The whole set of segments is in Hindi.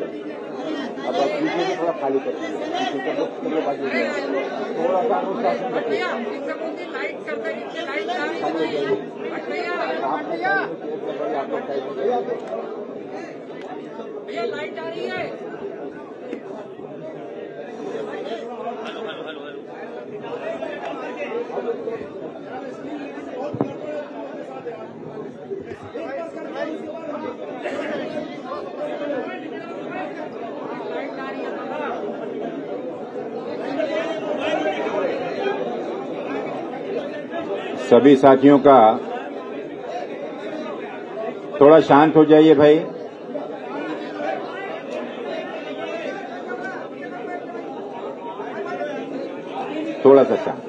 दीजिए। अब आप पीछे से थोड़ा खाली कर दीजिए, पीछे से थोड़ा सा अनुशासन रखिए। भैया लाइट आ रही है। सभी साथियों का थोड़ा शांत हो जाइए भाई। थोड़ा सा शांत।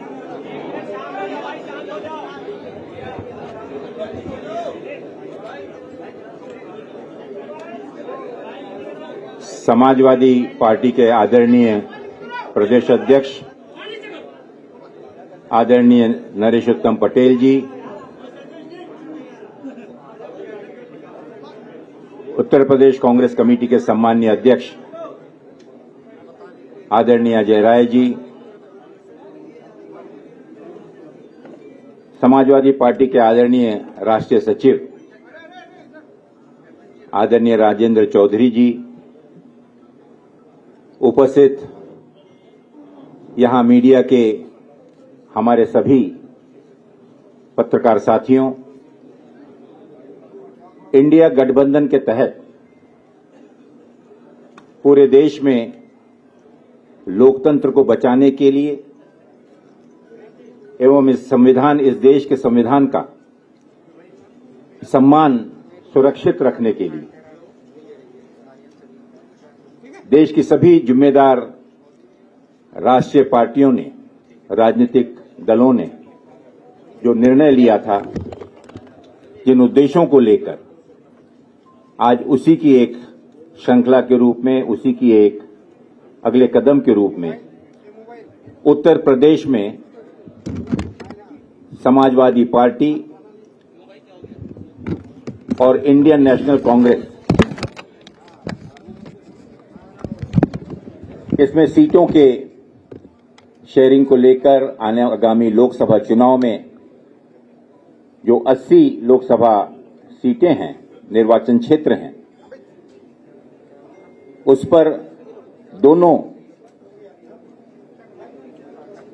समाजवादी पार्टी के आदरणीय प्रदेश अध्यक्ष आदरणीय नरेशोत्तम पटेल जी, उत्तर प्रदेश कांग्रेस कमेटी के सम्मानीय अध्यक्ष आदरणीय अजय राय जी, समाजवादी पार्टी के आदरणीय राष्ट्रीय सचिव आदरणीय राजेंद्र चौधरी जी, उपस्थित यहां मीडिया के हमारे सभी पत्रकार साथियों, इंडिया गठबंधन के तहत पूरे देश में लोकतंत्र को बचाने के लिए एवं इस देश के संविधान का सम्मान सुरक्षित रखने के लिए देश की सभी जिम्मेदार राष्ट्रीय पार्टियों ने, राजनीतिक दलों ने जो निर्णय लिया था, जिन उद्देश्यों को लेकर आज उसी की एक श्रृंखला के रूप में, उसी की एक अगले कदम के रूप में उत्तर प्रदेश में समाजवादी पार्टी और इंडियन नेशनल कांग्रेस इसमें सीटों के शेयरिंग को लेकर आगामी लोकसभा चुनाव में जो 80 लोकसभा सीटें हैं, निर्वाचन क्षेत्र हैं, उस पर दोनों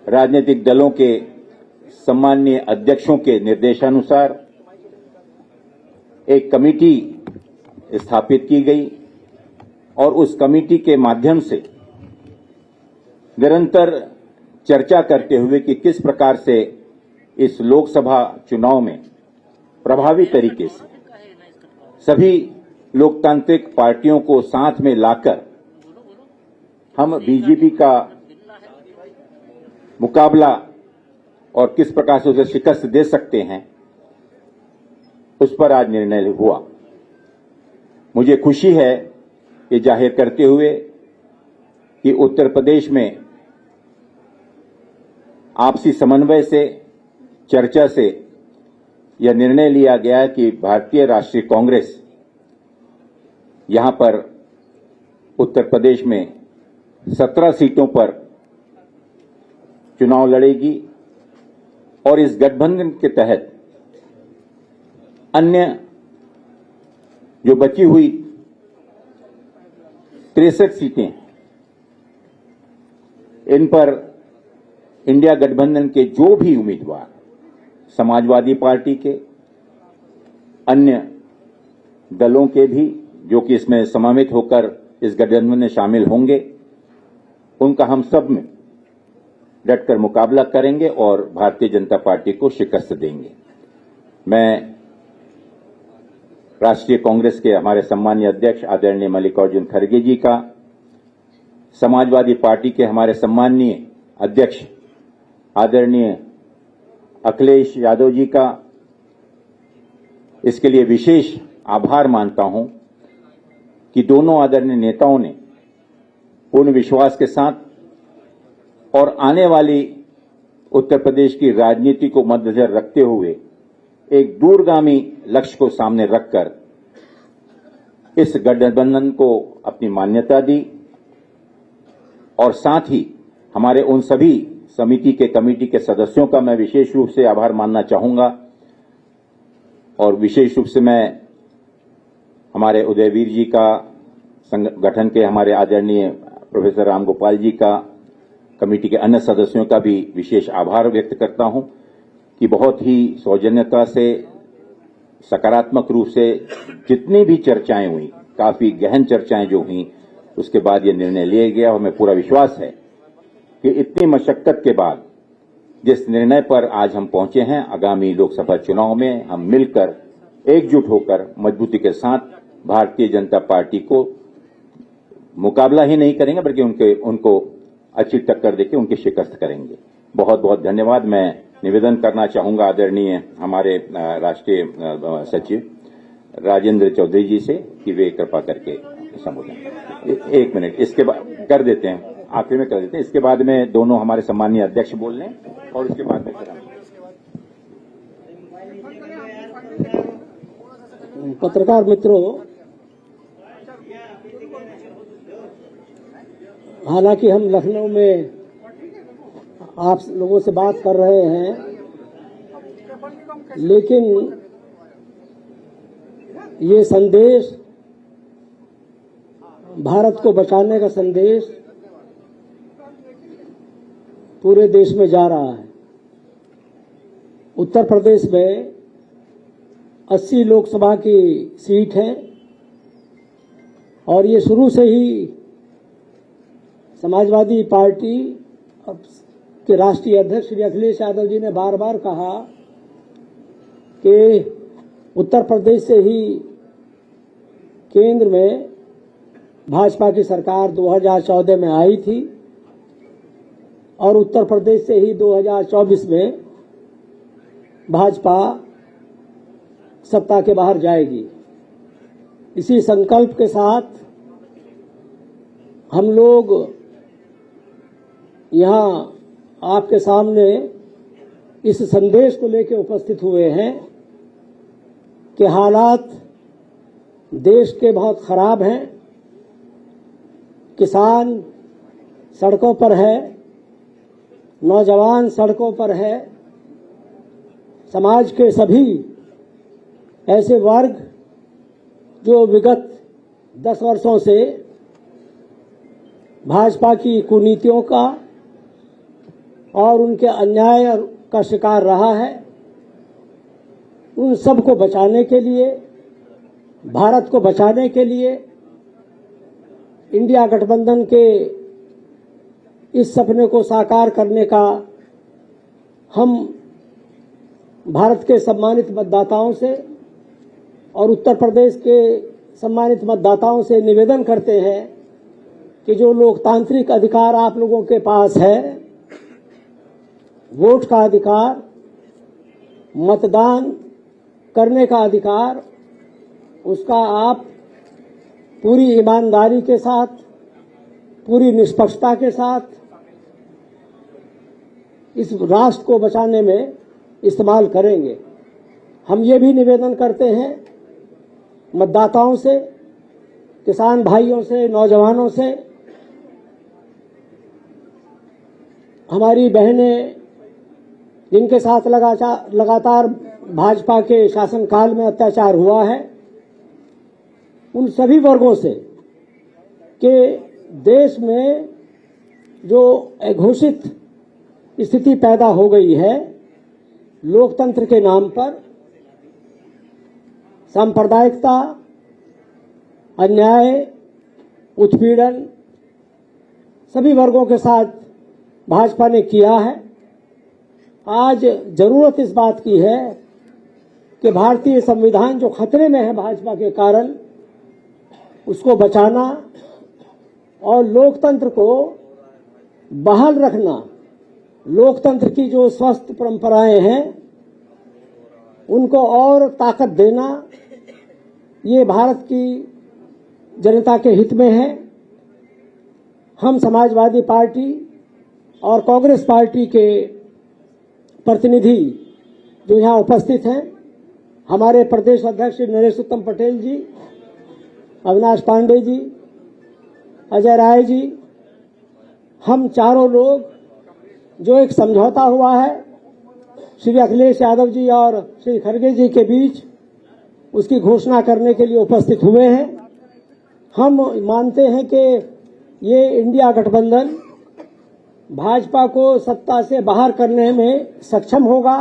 राजनीतिक दलों के सम्माननीय अध्यक्षों के निर्देशानुसार एक कमेटी स्थापित की गई और उस कमेटी के माध्यम से निरंतर चर्चा करते हुए कि किस प्रकार से इस लोकसभा चुनाव में प्रभावी तरीके से सभी लोकतांत्रिक पार्टियों को साथ में लाकर हम बीजेपी का मुकाबला और किस प्रकार से उसे शिकस्त दे सकते हैं, उस पर आज निर्णय हुआ। मुझे खुशी है ये जाहिर करते हुए कि उत्तर प्रदेश में आपसी समन्वय से, चर्चा से यह निर्णय लिया गया कि भारतीय राष्ट्रीय कांग्रेस यहां पर उत्तर प्रदेश में 17 सीटों पर चुनाव लड़ेगी और इस गठबंधन के तहत अन्य जो बची हुई 63 सीटें, इन पर इंडिया गठबंधन के जो भी उम्मीदवार समाजवादी पार्टी के, अन्य दलों के भी जो कि इसमें समावित होकर इस गठबंधन में शामिल होंगे, उनका हम सब में डटकर मुकाबला करेंगे और भारतीय जनता पार्टी को शिकस्त देंगे। मैं राष्ट्रीय कांग्रेस के हमारे सम्मानीय अध्यक्ष आदरणीय मल्लिकार्जुन खड़गे जी का, समाजवादी पार्टी के हमारे सम्मानीय अध्यक्ष आदरणीय अखिलेश यादव जी का इसके लिए विशेष आभार मानता हूं कि दोनों आदरणीय नेताओं ने पूर्ण विश्वास के साथ और आने वाली उत्तर प्रदेश की राजनीति को मद्देनजर रखते हुए एक दूरगामी लक्ष्य को सामने रखकर इस गठबंधन को अपनी मान्यता दी और साथ ही हमारे उन सभी समिति के कमेटी के सदस्यों का मैं विशेष रूप से आभार मानना चाहूंगा और विशेष रूप से मैं हमारे उदयवीर जी का संगठन के हमारे आदरणीय प्रोफेसर रामगोपाल जी का कमेटी के अन्य सदस्यों का भी विशेष आभार व्यक्त करता हूं कि बहुत ही सौजन्यता से सकारात्मक रूप से जितनी भी चर्चाएं हुई, काफी गहन चर्चाएं जो हुई, उसके बाद ये निर्णय लिया गया और हमें पूरा विश्वास है कि इतनी मशक्कत के बाद जिस निर्णय पर आज हम पहुंचे हैं, आगामी लोकसभा चुनाव में हम मिलकर एकजुट होकर मजबूती के साथ भारतीय जनता पार्टी को मुकाबला ही नहीं करेंगे बल्कि उनको अच्छी टक्कर देकर उनकी शिकस्त करेंगे। बहुत बहुत धन्यवाद। मैं निवेदन करना चाहूंगा आदरणीय हमारे राष्ट्रीय सचिव राजेंद्र चौधरी जी से कि वे कृपा करके संबोधन। एक मिनट इसके बाद कर देते हैं, आखिर में कर देते हैं, इसके बाद में दोनों हमारे सम्मानीय अध्यक्ष बोल लें और उसके बाद में पत्रकार मित्रों, हालांकि हम लखनऊ में आप लोगों से बात कर रहे हैं, लेकिन ये संदेश, भारत को बचाने का संदेश पूरे देश में जा रहा है। उत्तर प्रदेश में 80 लोकसभा की सीट है और ये शुरू से ही समाजवादी पार्टी के राष्ट्रीय अध्यक्ष श्री अखिलेश यादव जी ने बार बार कहा कि उत्तर प्रदेश से ही केंद्र में भाजपा की सरकार 2014 में आई थी और उत्तर प्रदेश से ही 2024 में भाजपा सत्ता के बाहर जाएगी। इसी संकल्प के साथ हम लोग यहाँ आपके सामने इस संदेश को लेकर उपस्थित हुए हैं कि हालात देश के बहुत खराब हैं। किसान सड़कों पर है, नौजवान सड़कों पर है, समाज के सभी ऐसे वर्ग जो विगत 10 वर्षों से भाजपा की कुनीतियों का और उनके अन्याय का शिकार रहा है, उन सब को बचाने के लिए, भारत को बचाने के लिए इंडिया गठबंधन के इस सपने को साकार करने का हम भारत के सम्मानित मतदाताओं से और उत्तर प्रदेश के सम्मानित मतदाताओं से निवेदन करते हैं कि जो लोकतांत्रिक अधिकार आप लोगों के पास है, वोट का अधिकार, मतदान करने का अधिकार, उसका आप पूरी ईमानदारी के साथ, पूरी निष्पक्षता के साथ इस राष्ट्र को बचाने में इस्तेमाल करेंगे। हम ये भी निवेदन करते हैं मतदाताओं से, किसान भाइयों से, नौजवानों से, हमारी बहनें जिनके साथ लगातार भाजपा के शासनकाल में अत्याचार हुआ है, उन सभी वर्गों से कि देश में जो घोषित स्थिति पैदा हो गई है, लोकतंत्र के नाम पर सांप्रदायिकता, अन्याय, उत्पीड़न सभी वर्गों के साथ भाजपा ने किया है। आज जरूरत इस बात की है कि भारतीय संविधान जो खतरे में है भाजपा के कारण, उसको बचाना और लोकतंत्र को बहाल रखना, लोकतंत्र की जो स्वस्थ परंपराएं हैं उनको और ताकत देना, ये भारत की जनता के हित में है। हम समाजवादी पार्टी और कांग्रेस पार्टी के प्रतिनिधि जो यहाँ उपस्थित हैं, हमारे प्रदेश अध्यक्ष नरेश उत्तम पटेल जी अविनाश पांडे जी, अजय राय जी, हम चारों लोग जो एक समझौता हुआ है श्री अखिलेश यादव जी और श्री खड़गे जी के बीच, उसकी घोषणा करने के लिए उपस्थित हुए हैं। हम मानते हैं कि ये इंडिया गठबंधन भाजपा को सत्ता से बाहर करने में सक्षम होगा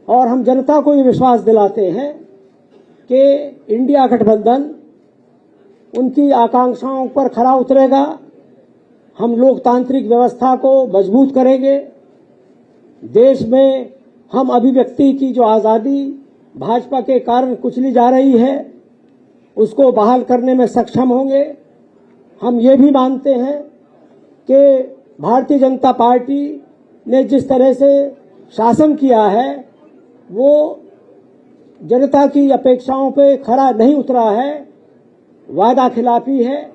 और हम जनता को ये विश्वास दिलाते हैं कि इंडिया गठबंधन उनकी आकांक्षाओं पर खरा उतरेगा। हम लोकतांत्रिक व्यवस्था को मजबूत करेंगे। देश में हम अभिव्यक्ति की जो आजादी भाजपा के कारण कुचली जा रही है, उसको बहाल करने में सक्षम होंगे। हम ये भी मानते हैं कि भारतीय जनता पार्टी ने जिस तरह से शासन किया है वो जनता की अपेक्षाओं पे खरा नहीं उतरा है, वादा खिलाफी है।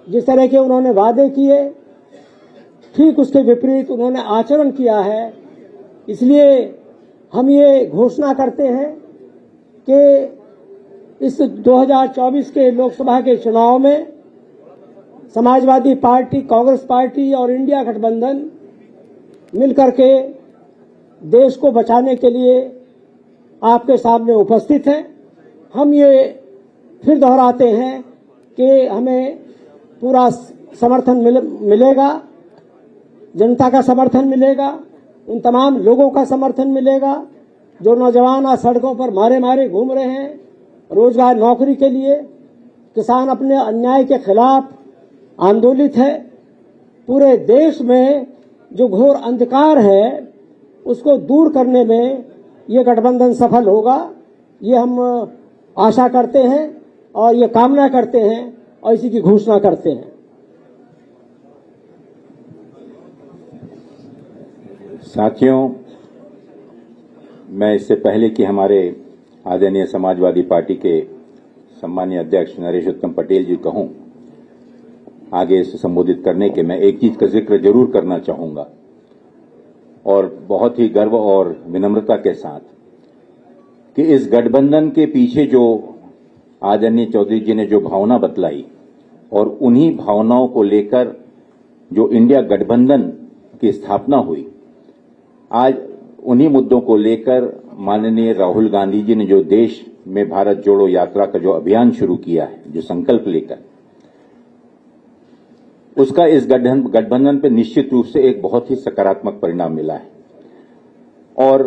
जिस तरह के उन्होंने वादे किए, ठीक उसके विपरीत उन्होंने आचरण किया है। इसलिए हम ये घोषणा करते हैं कि इस 2024 के लोकसभा के चुनाव में समाजवादी पार्टी, कांग्रेस पार्टी और इंडिया गठबंधन मिलकर के देश को बचाने के लिए आपके सामने उपस्थित हैं। हम ये फिर दोहराते हैं कि हमें पूरा समर्थन मिलेगा, जनता का समर्थन मिलेगा, उन तमाम लोगों का समर्थन मिलेगा जो नौजवान आज सड़कों पर मारे मारे घूम रहे हैं रोजगार नौकरी के लिए। किसान अपने अन्याय के खिलाफ आंदोलित है। पूरे देश में जो घोर अंधकार है उसको दूर करने में ये गठबंधन सफल होगा, ये हम आशा करते हैं और ये कामना करते हैं और इसी की घोषणा करते हैं। साथियों, मैं इससे पहले कि हमारे आदरणीय समाजवादी पार्टी के सम्मानीय अध्यक्ष नरेश उत्तम पटेल जी कहूं आगे इसे संबोधित करने के, मैं एक चीज का जिक्र जरूर करना चाहूंगा और बहुत ही गर्व और विनम्रता के साथ कि इस गठबंधन के पीछे जो आदरणीय चौधरी जी ने जो भावना बतलाई और उन्हीं भावनाओं को लेकर जो इंडिया गठबंधन की स्थापना हुई, आज उन्हीं मुद्दों को लेकर माननीय राहुल गांधी जी ने जो देश में भारत जोड़ो यात्रा का जो अभियान शुरू किया है, जो संकल्प लेकर, उसका इस गठबंधन पर निश्चित रूप से एक बहुत ही सकारात्मक परिणाम मिला है। और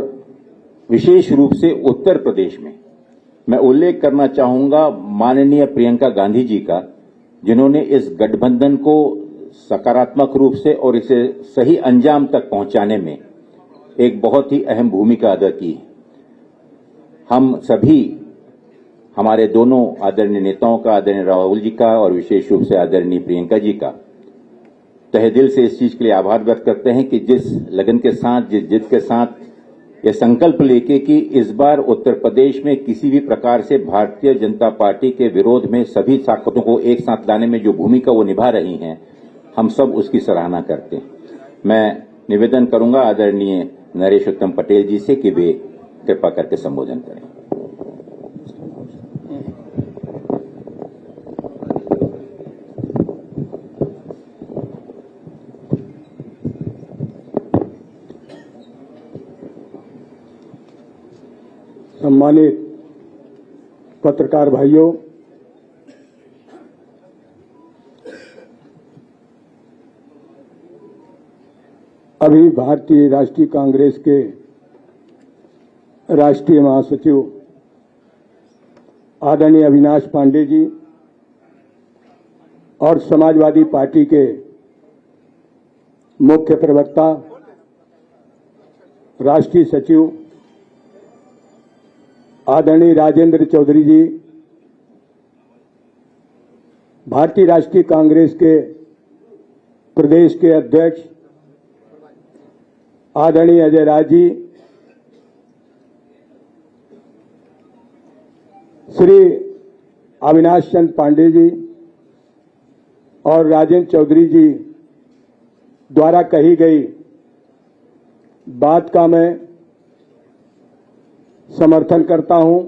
विशेष रूप से उत्तर प्रदेश में मैं उल्लेख करना चाहूंगा माननीय प्रियंका गांधी जी का, जिन्होंने इस गठबंधन को सकारात्मक रूप से और इसे सही अंजाम तक पहुंचाने में एक बहुत ही अहम भूमिका अदा की है। हम सभी, हमारे दोनों आदरणीय नेताओं का, आदरणीय राहुल जी का और विशेष रूप से आदरणीय प्रियंका जी का तहे दिल से इस चीज के लिए आभार व्यक्त करते हैं कि जिस लगन के साथ, जिस जिद के साथ ये संकल्प लेके कि इस बार उत्तर प्रदेश में किसी भी प्रकार से भारतीय जनता पार्टी के विरोध में सभी ताकतों को एक साथ लाने में जो भूमिका वो निभा रही हैं, हम सब उसकी सराहना करते हैं। मैं निवेदन करूंगा आदरणीय नरेश उत्तम पटेल जी से कि वे कृपा करके संबोधन करें। सम्मानित पत्रकार भाइयों, अभी भारतीय राष्ट्रीय कांग्रेस के राष्ट्रीय महासचिव आदरणीय अविनाश पांडे जी और समाजवादी पार्टी के मुख्य प्रवक्ता राष्ट्रीय सचिव आदरणीय राजेंद्र चौधरी जी, भारतीय राष्ट्रीय कांग्रेस के प्रदेश के अध्यक्ष आदरणीय अजय राय जी, श्री अविनाश चंद पांडे जी और राजेंद्र चौधरी जी द्वारा कही गई बात का मैं समर्थन करता हूं।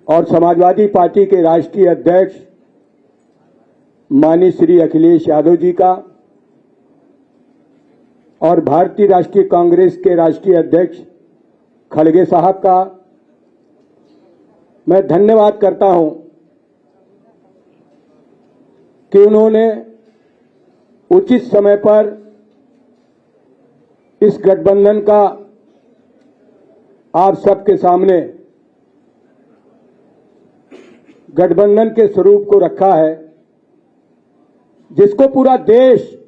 और समाजवादी पार्टी के राष्ट्रीय अध्यक्ष माननीय श्री अखिलेश यादव जी का और भारतीय राष्ट्रीय कांग्रेस के राष्ट्रीय अध्यक्ष खड़गे साहब का मैं धन्यवाद करता हूं कि उन्होंने उचित समय पर इस गठबंधन का आप सबके सामने गठबंधन के स्वरूप को रखा है, जिसको पूरा देश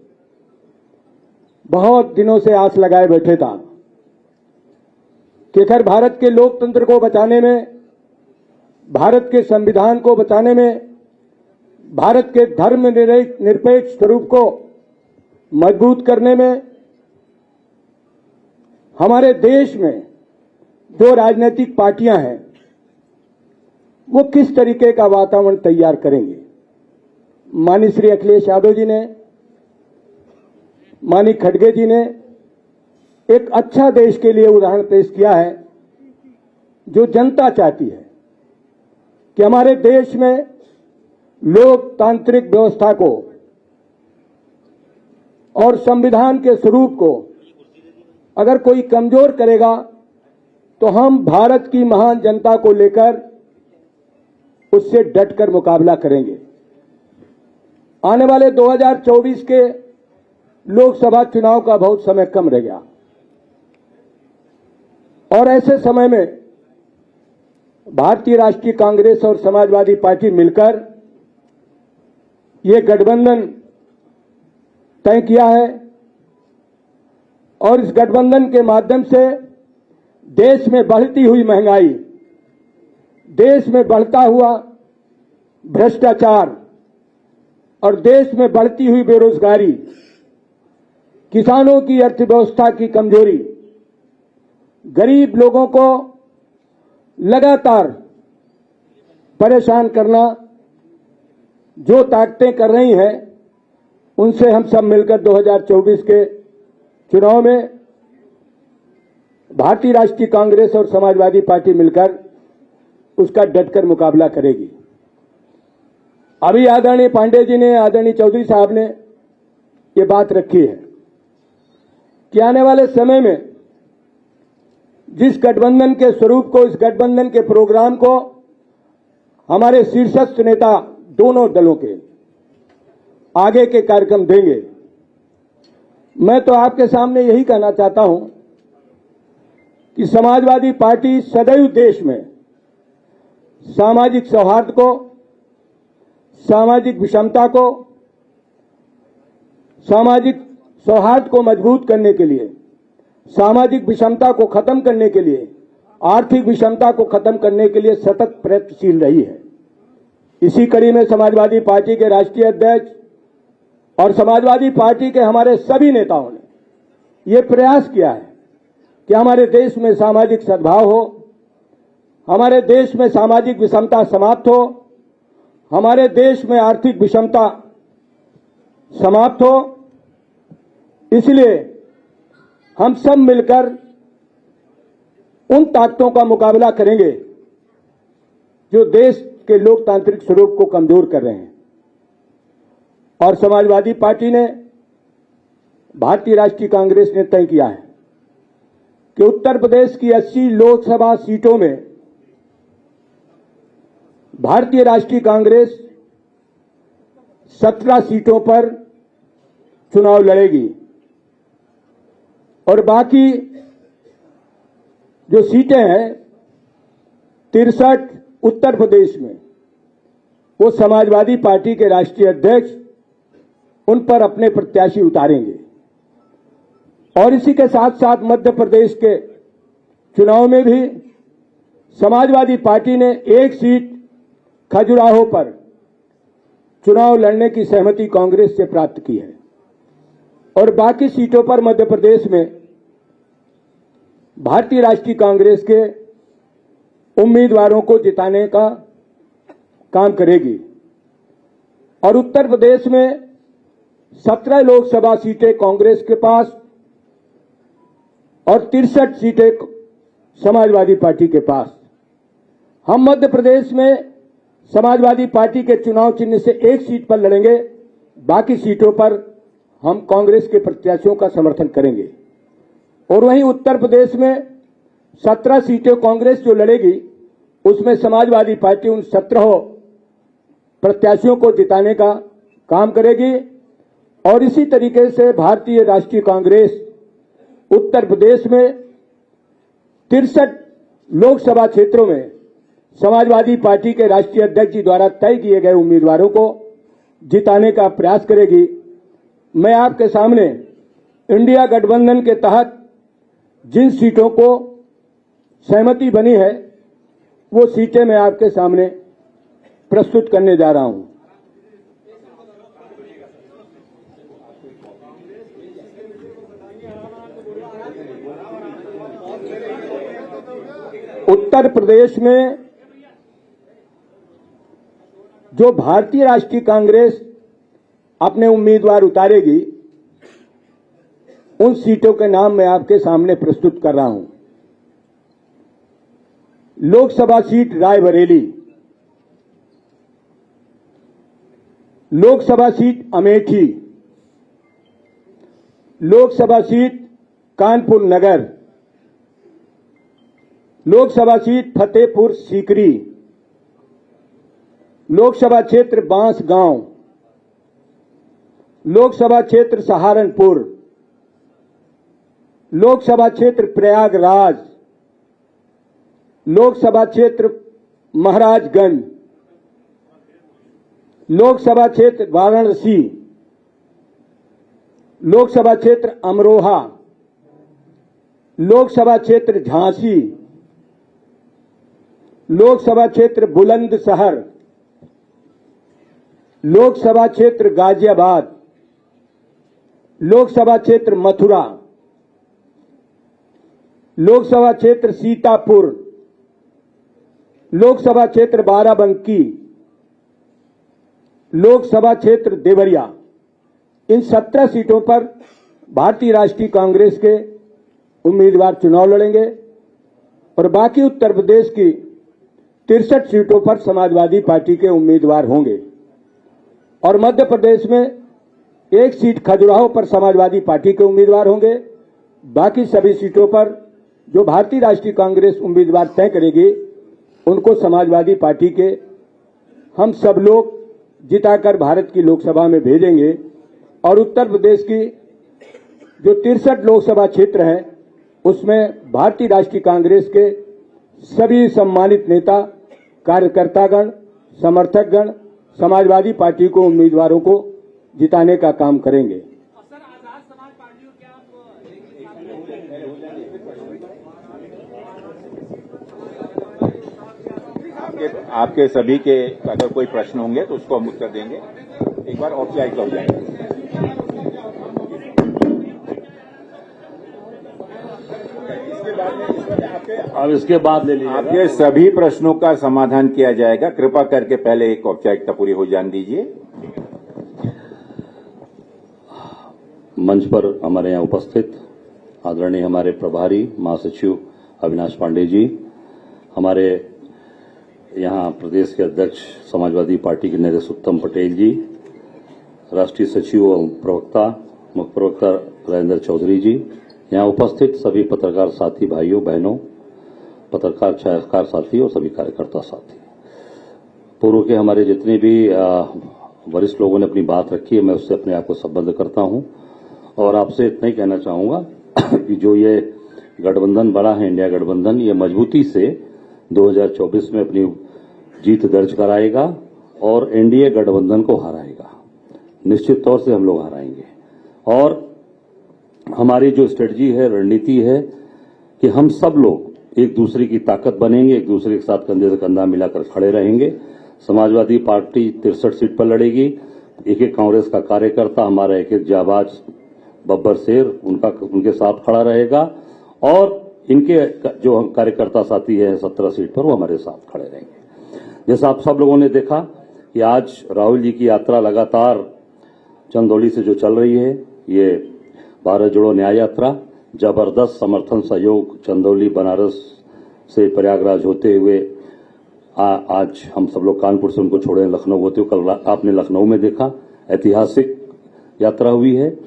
बहुत दिनों से आस लगाए बैठे था कि अगर भारत के लोकतंत्र को बचाने में, भारत के संविधान को बचाने में, भारत के धर्म निरपेक्ष स्वरूप को मजबूत करने में हमारे देश में जो राजनीतिक पार्टियां हैं वो किस तरीके का वातावरण तैयार करेंगे। माननीय श्री अखिलेश यादव जी ने, माननीय खड़गे जी ने एक अच्छा देश के लिए उदाहरण पेश किया है, जो जनता चाहती है कि हमारे देश में लोकतांत्रिक व्यवस्था को और संविधान के स्वरूप को अगर कोई कमजोर करेगा तो हम भारत की महान जनता को लेकर उससे डटकर मुकाबला करेंगे। आने वाले 2024 के लोकसभा चुनाव का बहुत समय कम रह गया और ऐसे समय में भारतीय राष्ट्रीय कांग्रेस और समाजवादी पार्टी मिलकर ये गठबंधन तय किया है और इस गठबंधन के माध्यम से देश में बढ़ती हुई महंगाई, देश में बढ़ता हुआ भ्रष्टाचार और देश में बढ़ती हुई बेरोजगारी, किसानों की अर्थव्यवस्था की कमजोरी, गरीब लोगों को लगातार परेशान करना जो ताकतें कर रही हैं, उनसे हम सब मिलकर 2024 के चुनाव में भारतीय राष्ट्रीय कांग्रेस और समाजवादी पार्टी मिलकर उसका डटकर मुकाबला करेगी। अभी आदरणीय पांडे जी ने, आदरणीय चौधरी साहब ने ये बात रखी है कि आने वाले समय में जिस गठबंधन के स्वरूप को, इस गठबंधन के प्रोग्राम को हमारे शीर्षस्थ नेता दोनों दलों के आगे के कार्यक्रम देंगे, मैं तो आपके सामने यही कहना चाहता हूं कि समाजवादी पार्टी सदैव देश में सामाजिक सौहार्द को, सामाजिक विषमता को, सामाजिक सौहार्द को मजबूत करने के लिए, सामाजिक विषमता को खत्म करने के लिए, आर्थिक विषमता को खत्म करने के लिए सतत प्रयत्नशील रही है। इसी कड़ी में समाजवादी पार्टी के राष्ट्रीय अध्यक्ष और समाजवादी पार्टी के हमारे सभी नेताओं ने यह प्रयास किया है कि हमारे देश में सामाजिक सद्भाव हो, हमारे देश में सामाजिक विषमता समाप्त हो, हमारे देश में आर्थिक विषमता समाप्त हो। इसलिए हम सब मिलकर उन ताकतों का मुकाबला करेंगे जो देश के लोकतांत्रिक स्वरूप को कमजोर कर रहे हैं। और समाजवादी पार्टी ने, भारतीय राष्ट्रीय कांग्रेस ने तय किया है कि उत्तर प्रदेश की 80 लोकसभा सीटों में भारतीय राष्ट्रीय कांग्रेस 17 सीटों पर चुनाव लड़ेगी और बाकी जो सीटें हैं 63 उत्तर प्रदेश में, वो समाजवादी पार्टी के राष्ट्रीय अध्यक्ष उन पर अपने प्रत्याशी उतारेंगे। और इसी के साथ साथ मध्य प्रदेश के चुनाव में भी समाजवादी पार्टी ने एक सीट खजुराहो पर चुनाव लड़ने की सहमति कांग्रेस से प्राप्त की है और बाकी सीटों पर मध्य प्रदेश में भारतीय राष्ट्रीय कांग्रेस के उम्मीदवारों को जिताने का काम करेगी। और उत्तर प्रदेश में 17 लोकसभा सीटें कांग्रेस के पास और 63 सीटें समाजवादी पार्टी के पास। हम मध्य प्रदेश में समाजवादी पार्टी के चुनाव चिन्ह से एक सीट पर लड़ेंगे, बाकी सीटों पर हम कांग्रेस के प्रत्याशियों का समर्थन करेंगे। और वहीं उत्तर प्रदेश में 17 सीटें कांग्रेस जो लड़ेगी, उसमें समाजवादी पार्टी उन 17 प्रत्याशियों को जिताने का काम करेगी। और इसी तरीके से भारतीय राष्ट्रीय कांग्रेस उत्तर प्रदेश में 63 लोकसभा क्षेत्रों में समाजवादी पार्टी के राष्ट्रीय अध्यक्ष जी द्वारा तय किए गए उम्मीदवारों को जिताने का प्रयास करेगी। मैं आपके सामने इंडिया गठबंधन के तहत जिन सीटों को सहमति बनी है, वो सीटें मैं आपके सामने प्रस्तुत करने जा रहा हूं। उत्तर प्रदेश में जो भारतीय राष्ट्रीय कांग्रेस अपने उम्मीदवार उतारेगी, उन सीटों के नाम मैं आपके सामने प्रस्तुत कर रहा हूं। Lok Sabha seat Rae Bareli, Lok Sabha seat Amethi, Lok Sabha seat Kanpur Nagar, Lok Sabha seat Fatehpur Sikri, Lok Sabha क्षेत्र बांसगांव, लोकसभा क्षेत्र सहारनपुर, लोकसभा क्षेत्र प्रयागराज, लोकसभा क्षेत्र महाराजगंज, लोकसभा क्षेत्र वाराणसी, लोकसभा क्षेत्र अमरोहा, लोकसभा क्षेत्र झांसी, लोकसभा क्षेत्र बुलंदशहर, लोकसभा क्षेत्र गाजियाबाद, लोकसभा क्षेत्र मथुरा, लोकसभा क्षेत्र सीतापुर, लोकसभा क्षेत्र बाराबंकी, लोकसभा क्षेत्र देवरिया। इन 17 सीटों पर भारतीय राष्ट्रीय कांग्रेस के उम्मीदवार चुनाव लड़ेंगे और बाकी उत्तर प्रदेश की 63 सीटों पर समाजवादी पार्टी के उम्मीदवार होंगे। और मध्य प्रदेश में एक सीट खजुराहो पर समाजवादी पार्टी के उम्मीदवार होंगे। बाकी सभी सीटों पर जो भारतीय राष्ट्रीय कांग्रेस उम्मीदवार तय करेगी, उनको समाजवादी पार्टी के हम सब लोग जिताकर भारत की लोकसभा में भेजेंगे। और उत्तर प्रदेश की जो 63 लोकसभा क्षेत्र है, उसमें भारतीय राष्ट्रीय कांग्रेस के सभी सम्मानित नेता, कार्यकर्तागण, समर्थकगण समाजवादी पार्टी को उम्मीदवारों को जिताने का काम करेंगे। सर, आजाद समाज पार्टी और क्या आपके सभी के अगर कोई प्रश्न होंगे तो उसको हम उत्तर देंगे। एक बार औपचारिक हो जाएगा। अब इसके बाद ले लीजिए। आपके सभी प्रश्नों का समाधान किया जाएगा। कृपा करके पहले एक औपचारिकता पूरी हो जाने दीजिए। मंच पर हमारे यहाँ उपस्थित आदरणीय हमारे प्रभारी महासचिव अविनाश पांडे जी, हमारे यहाँ प्रदेश के अध्यक्ष समाजवादी पार्टी के नरेश उत्तम पटेल जी, राष्ट्रीय सचिव एवं प्रवक्ता मुख्य प्रवक्ता राजेंद्र चौधरी जी, यहाँ उपस्थित सभी पत्रकार साथी भाइयों बहनों, पत्रकार छायाकार साथी और सभी कार्यकर्ता साथी, पूर्व के हमारे जितने भी वरिष्ठ लोगों ने अपनी बात रखी है, मैं उससे अपने आप को संबद्ध करता हूं और आपसे इतना ही कहना चाहूंगा कि जो ये गठबंधन बड़ा है, इंडिया गठबंधन, ये मजबूती से 2024 में अपनी जीत दर्ज कराएगा और एनडीए गठबंधन को हराएगा। निश्चित तौर से हम लोग हराएंगे। और हमारी जो स्ट्रेटजी है, रणनीति है कि हम सब लोग एक दूसरे की ताकत बनेंगे, एक दूसरे के साथ कंधे से कंधा मिलाकर खड़े रहेंगे। समाजवादी पार्टी 63 सीट पर लड़ेगी। एक एक कांग्रेस का कार्यकर्ता, हमारा एक एक जाबाज बब्बर शेर, उनके साथ खड़ा रहेगा और इनके जो कार्यकर्ता साथी है 17 सीट पर, वो हमारे साथ खड़े रहेंगे। जैसा आप सब लोगों ने देखा कि आज राहुल जी की यात्रा लगातार चंदौली से जो चल रही है, ये भारत जोड़ो न्याय यात्रा, जबरदस्त समर्थन सहयोग चंदौली बनारस से प्रयागराज होते हुए आज हम सब लोग कानपुर से उनको छोड़े लखनऊ होते हुए, कल आपने लखनऊ में देखा, ऐतिहासिक यात्रा हुई है।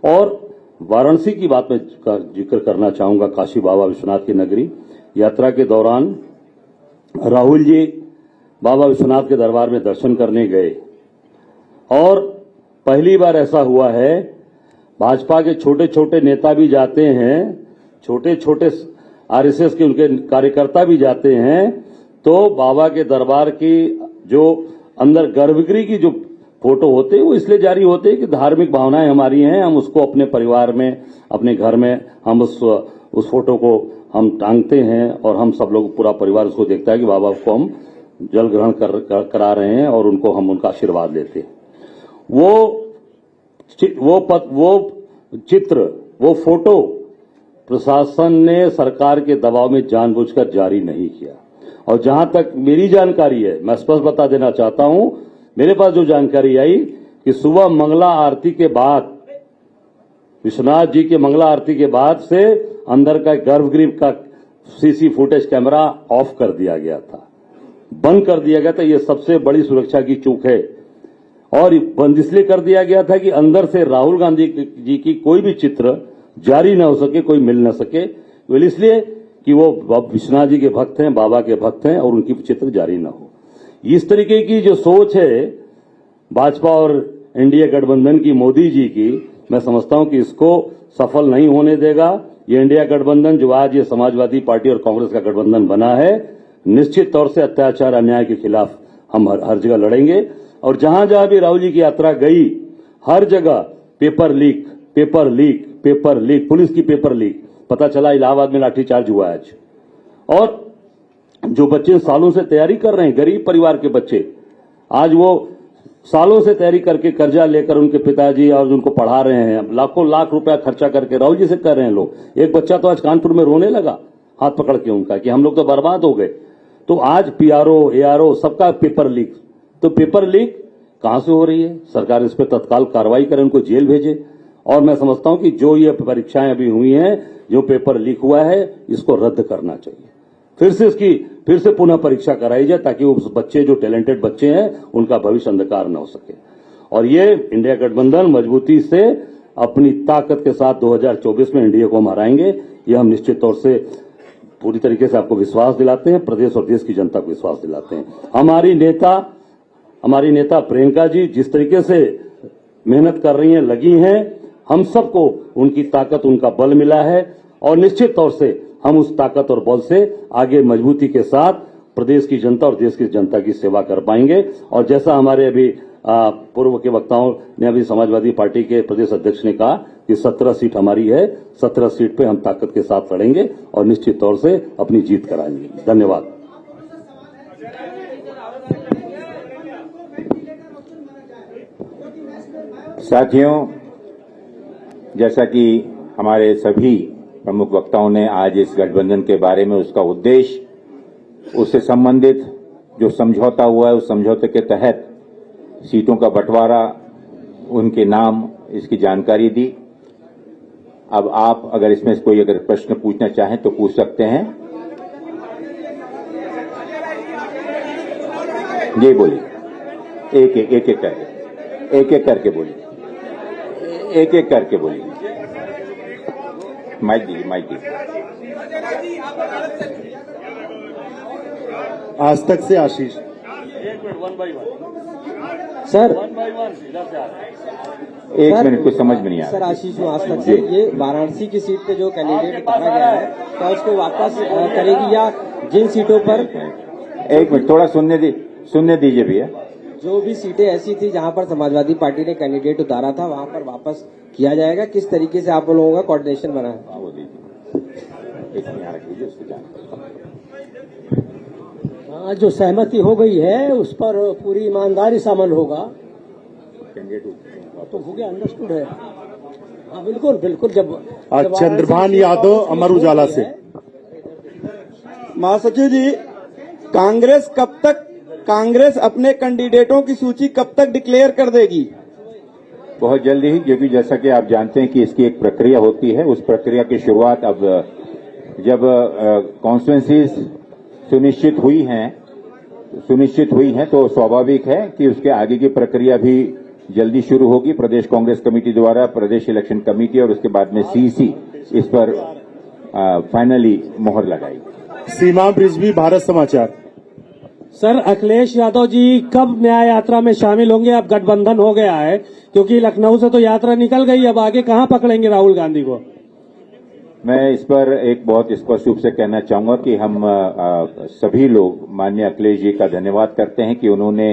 और वाराणसी की बात में जिक्र करना चाहूंगा, काशी बाबा विश्वनाथ की नगरी। यात्रा के दौरान राहुल जी बाबा विश्वनाथ के दरबार में दर्शन करने गए और पहली बार ऐसा हुआ है, भाजपा के छोटे छोटे नेता भी जाते हैं, छोटे छोटे आरएसएस के उनके कार्यकर्ता भी जाते हैं, तो बाबा के दरबार की जो अंदर गर्भगृह की जो फोटो होते हैं वो इसलिए जारी होते हैं कि धार्मिक भावनाएं हमारी हैं, हम उसको अपने परिवार में, अपने घर में हम उस फोटो को हम टांगते हैं और हम सब लोग, पूरा परिवार उसको देखता है कि बाबा को हम जल ग्रहण करा रहे हैं और उनको हम उनका आशीर्वाद लेते हैं। वो चित्र, वो फोटो प्रशासन ने सरकार के दबाव में जानबूझकर जारी नहीं किया। और जहां तक मेरी जानकारी है, मैं स्पष्ट बता देना चाहता हूं, मेरे पास जो जानकारी आई कि सुबह मंगला आरती के बाद, विश्वनाथ जी के मंगला आरती के बाद से अंदर का गर्भगृह का सीसी फुटेज कैमरा ऑफ कर दिया गया था, बंद कर दिया गया था। ये सबसे बड़ी सुरक्षा की चूक है। और बंद इसलिए कर दिया गया था कि अंदर से राहुल गांधी जी की कोई भी चित्र जारी न हो सके, कोई मिल न सके, इसलिए कि वो विश्वनाथ जी के भक्त हैं, बाबा के भक्त हैं और उनकी चित्र जारी न हो। इस तरीके की जो सोच है भाजपा और एनडीए गठबंधन की, मोदी जी की, मैं समझता हूं कि इसको सफल नहीं होने देगा। ये इंडिया गठबंधन जो आज ये समाजवादी पार्टी और कांग्रेस का गठबंधन बना है, निश्चित तौर से अत्याचार अन्याय के खिलाफ हम हर जगह लड़ेंगे। और जहां जहां भी राहुल जी की यात्रा गई, हर जगह paper leak, paper leak, paper leak, police की पेपर लीक। पता चला इलाहाबाद में लाठीचार्ज हुआ है आज। और जो बच्चे सालों से तैयारी कर रहे हैं, गरीब परिवार के बच्चे, आज वो सालों से तैयारी करके कर्जा लेकर उनके पिताजी और उनको पढ़ा रहे हैं, लाखों लाख रुपया खर्चा करके राहुल जी से कर रहे हैं लोग। एक बच्चा तो आज कानपुर में रोने लगा हाथ पकड़ के उनका कि हम लोग तो बर्बाद हो गए। तो आज पीआरओ, एआरओ सबका पेपर लीक। तो पेपर लीक कहां से हो रही है? सरकार इस पर तत्काल कार्रवाई करे, उनको जेल भेजे। और मैं समझता हूं कि जो ये परीक्षाएं अभी हुई हैं, जो पेपर लीक हुआ है, इसको रद्द करना चाहिए। फिर से पुनः परीक्षा कराई जाए ताकि उस बच्चे, जो टैलेंटेड बच्चे हैं, उनका भविष्य अंधकार न हो सके। और ये इंडिया गठबंधन मजबूती से अपनी ताकत के साथ 2024 में एनडीए को हम हराएंगे। ये हम निश्चित तौर से पूरी तरीके से आपको विश्वास दिलाते हैं, प्रदेश और देश की जनता को विश्वास दिलाते हैं। हमारी नेता प्रियंका जी जिस तरीके से मेहनत कर रही हैं, लगी हैं, हम सबको उनकी ताकत, उनका बल मिला है। और निश्चित तौर से हम उस ताकत और बल से आगे मजबूती के साथ प्रदेश की जनता और देश की जनता की सेवा कर पाएंगे। और जैसा हमारे अभी पूर्व के वक्ताओं ने, अभी समाजवादी पार्टी के प्रदेश अध्यक्ष ने कहा कि 17 सीट हमारी है, 17 सीट पे हम ताकत के साथ लड़ेंगे और निश्चित तौर से अपनी जीत कराएंगे। धन्यवाद। साथियों, जैसा कि हमारे सभी प्रमुख वक्ताओं ने आज इस गठबंधन के बारे में, उसका उद्देश्य, उससे संबंधित जो समझौता हुआ है, उस समझौते के तहत सीटों का बंटवारा, उनके नाम, इसकी जानकारी दी। अब आप अगर इसमें कोई अगर प्रश्न पूछना चाहें तो पूछ सकते हैं। जी बोलिए, एक एक करके बोलिए, एक एक करके बोलिए। माइक दीजिए, माइक दीजिए। आज तक से आशीष। एक minute, one by one sir, one by one इधर से आ रहे हैं। एक मिनट, कुछ समझ में नहीं आ सर रहा। आशीष हूँ आज तक से। ये वाराणसी की सीट पे जो कैंडिडेट उतारा गया है, क्या उसको वापस करेगी या जिन सीटों पर, एक मिनट, थोड़ा सुनने दीजिए भैया। जो भी सीटें ऐसी थी जहां पर समाजवादी पार्टी ने कैंडिडेट उतारा था, वहां पर वापस किया जाएगा? किस तरीके से आप लोगों का कोऑर्डिनेशन बना है? वो दीजिए, इसमें यहाँ रख दीजिए, उसको जानकारी। हाँ, जो सहमति हो गई है उस पर पूरी ईमानदारी से अमल होगा। तो हो गया, अंडरस्टूड है। हाँ बिल्कुल बिल्कुल। जब चंद्रभान यादव, अमर उजाला से। महासचिव जी, कांग्रेस अपने कैंडिडेटों की सूची कब तक डिक्लेयर कर देगी? बहुत जल्दी ही, क्योंकि जैसा कि आप जानते हैं कि इसकी एक प्रक्रिया होती है। उस प्रक्रिया की शुरुआत अब जब कॉन्स्टिट्यूएंसीज सुनिश्चित हुई हैं सुनिश्चित हुई हैं तो स्वाभाविक है कि उसके आगे की प्रक्रिया भी जल्दी शुरू होगी। प्रदेश कांग्रेस कमेटी द्वारा प्रदेश इलेक्शन कमेटी और उसके बाद में सीईसी इस पर फाइनली मोहर लगाएगी। सीमा रिजवी, भारत समाचार। सर, अखिलेश यादव जी कब न्याय यात्रा में शामिल होंगे? अब गठबंधन हो गया है, क्योंकि लखनऊ से तो यात्रा निकल गई, अब आगे कहां पकड़ेंगे राहुल गांधी को? मैं इस पर एक बहुत स्पष्ट रूप से कहना चाहूंगा कि हम सभी लोग माननीय अखिलेश जी का धन्यवाद करते हैं कि उन्होंने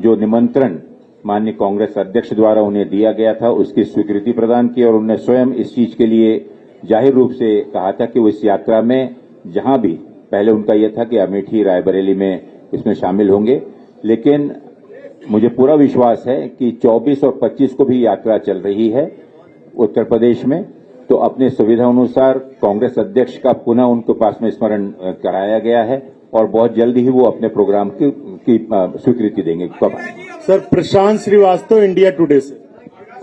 जो निमंत्रण माननीय कांग्रेस अध्यक्ष द्वारा उन्हें दिया गया था उसकी स्वीकृति प्रदान की और उन्होंने स्वयं इस चीज के लिए जाहिर रूप से कहा था कि वो इस यात्रा में जहां भी, पहले उनका यह था कि अमेठी रायबरेली में इसमें शामिल होंगे, लेकिन मुझे पूरा विश्वास है कि 24 और 25 को भी यात्रा चल रही है उत्तर प्रदेश में, तो अपने सुविधा अनुसार कांग्रेस अध्यक्ष का पुनः उनके पास में स्मरण कराया गया है और बहुत जल्दी ही वो अपने प्रोग्राम की स्वीकृति देंगे। सर, प्रशांत श्रीवास्तव, इंडिया टुडे से।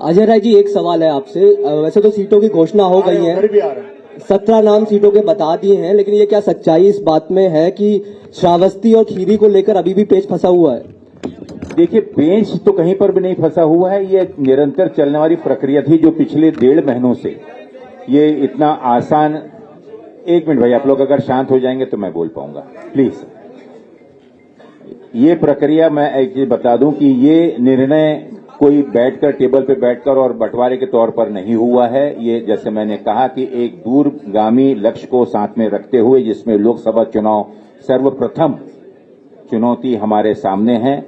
अजय राय जी, एक सवाल है आपसे। वैसे तो सीटों की घोषणा हो गई है, 17 नाम सीटों के बता दिए हैं, लेकिन ये क्या सच्चाई इस बात में है कि श्रावस्ती और खीरी को लेकर अभी भी पेच फंसा हुआ है? देखिए, पेच तो कहीं पर भी नहीं फंसा हुआ है। ये निरंतर चलने वाली प्रक्रिया थी जो पिछले 1.5 महीनों से ये इतना आसान। एक मिनट भाई, आप लोग अगर शांत हो जाएंगे तो मैं बोल पाऊंगा, प्लीज। ये प्रक्रिया, मैं एक चीज बता दूं कि ये निर्णय कोई बैठकर, टेबल पे बैठकर और बंटवारे के तौर पर नहीं हुआ है। ये जैसे मैंने कहा कि एक दूरगामी लक्ष्य को साथ में रखते हुए, जिसमें लोकसभा चुनाव सर्वप्रथम चुनौती हमारे सामने है,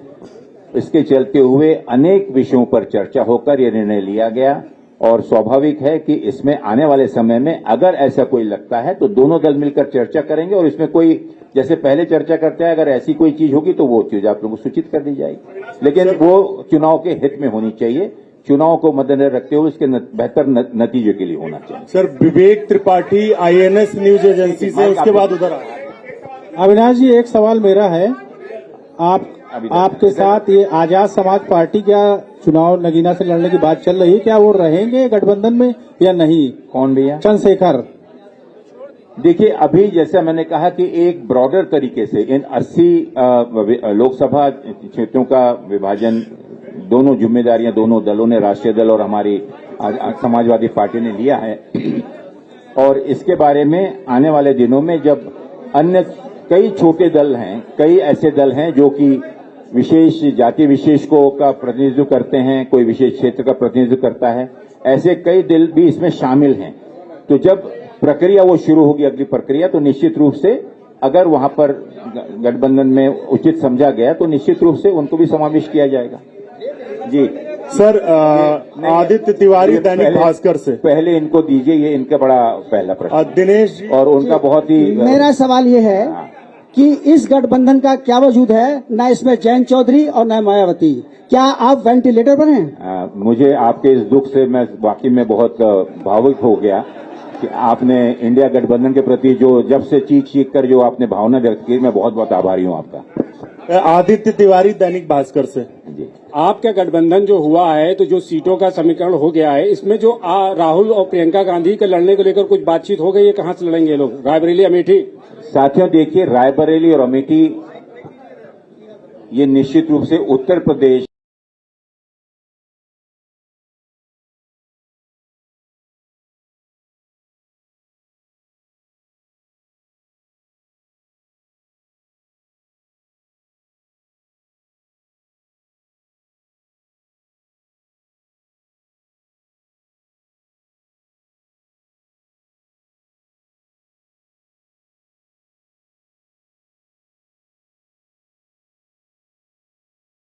इसके चलते हुए अनेक विषयों पर चर्चा होकर यह निर्णय लिया गया और स्वाभाविक है कि इसमें आने वाले समय में अगर ऐसा कोई लगता है तो दोनों दल मिलकर चर्चा करेंगे और इसमें कोई, जैसे पहले चर्चा करते हैं, अगर ऐसी कोई चीज होगी तो वो चीज आप लोगों को सूचित कर दी जाएगी, लेकिन वो चुनाव के हित में होनी चाहिए, चुनाव को मद्देनजर रखते हुए इसके बेहतर नतीजे के लिए होना चाहिए। सर, विवेक त्रिपाठी, INS न्यूज एजेंसी से, उसके बाद उधर। अविनाश जी, एक सवाल मेरा है, आपके साथ ये आजाद समाज पार्टी क्या चुनाव नगीना से लड़ने की बात चल रही है, क्या वो रहेंगे गठबंधन में या नहीं? कौन भैया? चंद्रशेखर। देखिए, अभी जैसा मैंने कहा कि एक ब्रॉडर तरीके से इन 80 लोकसभा क्षेत्रों का विभाजन, दोनों जिम्मेदारियां दोनों दलों ने, राष्ट्रीय दल और हमारी समाजवादी पार्टी ने लिया है और इसके बारे में आने वाले दिनों में जब अन्य कई छोटे दल हैं, कई ऐसे दल हैं जो कि विशेष जाति विशेष को का प्रतिनिधित्व करते हैं, कोई विशेष क्षेत्र का प्रतिनिधित्व करता है, ऐसे कई दल भी इसमें शामिल हैं। तो जब प्रक्रिया वो शुरू होगी, अगली प्रक्रिया, तो निश्चित रूप से अगर वहां पर गठबंधन में उचित समझा गया तो निश्चित रूप से उनको भी समावेश किया जाएगा। जी सर, आदित्य तिवारी, दैनिक भास्कर से। पहले इनको दीजिए, ये इनका बड़ा पहला प्रश्न। दिनेश, और उनका बहुत ही, मेरा सवाल ये है कि इस गठबंधन का क्या वजूद है? न इसमें जयंत चौधरी और न मायावती, क्या आप वेंटिलेटर पर हैं? मुझे आपके इस दुख से मैं वाकई में बहुत भावुक हो गया कि आपने इंडिया गठबंधन के प्रति जो जब से चीख कर जो आपने भावना व्यक्त की, मैं बहुत बहुत आभारी हूं आपका। आदित्य तिवारी, दैनिक भास्कर से। जी, आपका गठबंधन जो हुआ है, तो जो सीटों का समीकरण हो गया है, इसमें जो राहुल और प्रियंका गांधी के लड़ने को लेकर कुछ बातचीत हो गई है? कहां से लड़ेंगे ये लोग, रायबरेली, अमेठी? साथियों, देखिए, रायबरेली और अमेठी ये निश्चित रूप से उत्तर प्रदेश